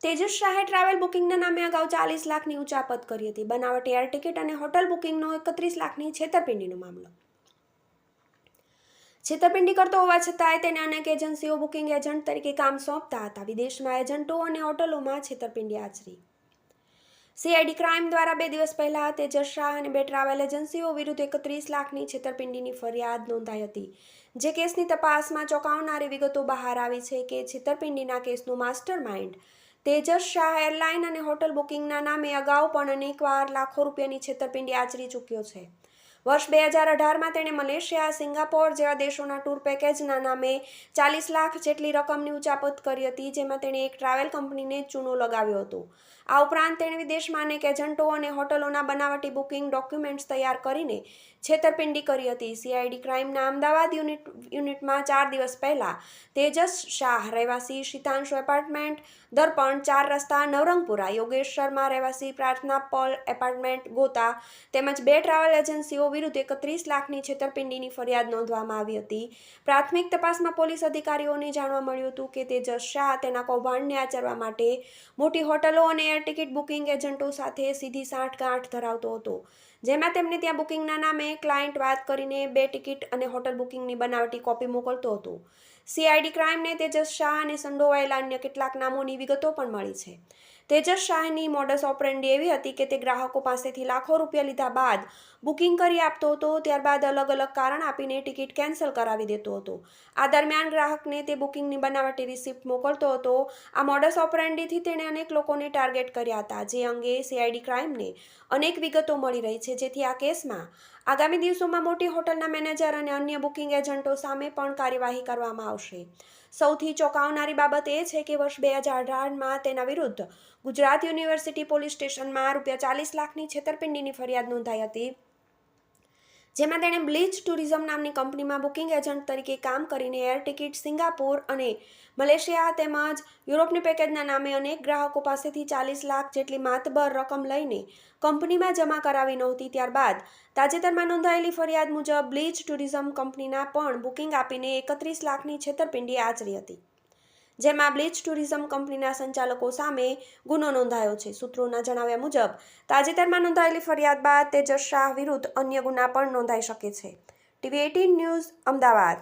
તેજસ શાહે ટ્રાવેલ બુકિંગના નામે અગાઉ 40 લાખની ઉચાપત કરી હતી. બનાવટી એર ટિકિટ અને હોટલ બુકિંગનો 31 લાખની છેતરપિંડીનો મામલો. છેતરપિંડી કરતો હોવા છતાંય તેને અનેક એજન્સીઓ બુકિંગ એજન્ટ તરીકે કામ સોંપતા હતા. વિદેશમાં એજન્ટો અને હોટલોમાં છેતરપિંડી આચરી. સીઆઈડી ક્રાઇમ દ્વારા 2 દિવસ પહેલા તેજસ શાહ અને 2 ટ્રાવેલ એજન્સીઓ વિરુદ્ધ 31 લાખની છેતરપિંડીની ફરિયાદ નોંધાઈ હતી. જે કેસની તપાસમાં ચોંકાવનારી વિગતો બહાર આવી છે કે છેતરપિંડીના કેસનો master mind Tejas Shah airline અને હોટલ બુકિંગના નામે અગાઉ પણ અનેકવાર લાખો રૂપિયાની છેતરપિંડી આચરી ચૂક્યો છે. વર્ષ 2018માં તેણે મલેશિયા, સિંગાપોર જેવા દેશોના ટૂર પેકેજના નામે 40 લાખ જેટલી રકમની ઉચાપત કરી હતી, જેમાં તેણે એક ટ્રાવેલ કંપનીને ચૂનો લગાવ્યો હતો. આ ઉપરાંત તેણે વિદેશમાં અનેક એજન્ટો અને હોટલોના બનાવટી બુકિંગ ડોક્યુમેન્ટ્સ તૈયાર કરીને છેતરપિંડી કરી હતી. સીઆઈડી ક્રાઇમના અમદાવાદ યુનિટમાં 4 દિવસ પહેલા તેજસ શાહ રહેવાસી શીતાંશુ એપાર્ટમેન્ટ, દર્પણ 4 રસ્તા, નવરંગપુરા, યોગેશ શર્મા રહેવાસી પ્રાર્થના પોલ એપાર્ટમેન્ટ, ગોતા તેમજ 2 ટ્રાવેલ એજન્સીઓ વિરુદ્ધ 31 લાખની છેતરપિંડીની ફરિયાદ નોંધવામાં આવી હતી. પ્રાથમિક તપાસમાં પોલીસ અધિકારીઓને જાણવા મળ્યું હતું કે તેજસ શાહ તેના કૌભાંડને આચરવા માટે મોટી હોટલો અને એર ટિકિટ બુકિંગ એજન્ટો સાથે સીધી સાંઠગાંઠ ધરાવતો હતો, જેમાં તેમને ત્યાં બુકિંગના નામે ક્લાયન્ટ વાત કરીને 2 ટિકિટ અને હોટલ બુકિંગની બનાવટી કોપી મોકલતો હતો. સીઆઈડી ક્રાઇમને તેજસ શાહ અને સંડોવાયેલા અન્ય કેટલાક નામોની વિગતો પણ મળી છે. તેજસ શાહની મોડસ ઓપરેન્ડી એવી હતી કે તે ગ્રાહકો પાસેથી લાખો રૂપિયા લીધા બાદ બુકિંગ કરી આપતો હતો, ત્યારબાદ અલગ અલગ કારણ આપીને ટિકિટ કેન્સલ કરાવી દેતો હતો. આ દરમિયાન ગ્રાહકને તે બુકિંગની બનાવટી રિસિપ્ટ મોકલતો હતો. આ મોડસ ઓપરેન્ડીથી તેણે અનેક લોકોને ટાર્ગેટ કર્યા હતા, જે અંગે સીઆઈડી ક્રાઇમને અનેક વિગતો મળી રહી છે, જેથી આ કેસમાં આગામી દિવસોમાં મોટી હોટલના મેનેજર અને અન્ય બુકિંગ એજન્ટો સામે પણ કાર્યવાહી કરવામાં આવશે. સૌથી ચોંકાવનારી બાબત એ છે કે વર્ષ 2018માં તેના વિરુદ્ધ ગુજરાત યુનિવર્સિટી પોલીસ સ્ટેશનમાં ₹40 લાખની છેતરપિંડીની ફરિયાદ નોંધાઈ હતી, જેમાં તેણે બ્લીચ ટુરિઝમ નામની કંપનીમાં બુકિંગ એજન્ટ તરીકે કામ કરીને એર ટિકિટ, સિંગાપોર અને મલેશિયા તેમજ યુરોપની પેકેજના નામે અનેક ગ્રાહકો પાસેથી 40 લાખ જેટલી માતબર રકમ લઈને કંપનીમાં જમા કરાવી નહોતી. ત્યારબાદ તાજેતરમાં નોંધાયેલી ફરિયાદ મુજબ બ્લીચ ટુરિઝમ કંપનીના પણ બુકિંગ આપીને 31 લાખની છેતરપિંડી આચરી હતી, જેમાં બ્લીચ ટુરિઝમ કંપનીના સંચાલકો સામે ગુનો નોંધાયો છે. સૂત્રોના જણાવ્યા મુજબ તાજેતરમાં નોંધાયેલી ફરિયાદ બાદ તેજસ શાહ વિરુદ્ધ અન્ય ગુના પણ નોંધાઈ શકે છે. TV18 news, Ahmedabad.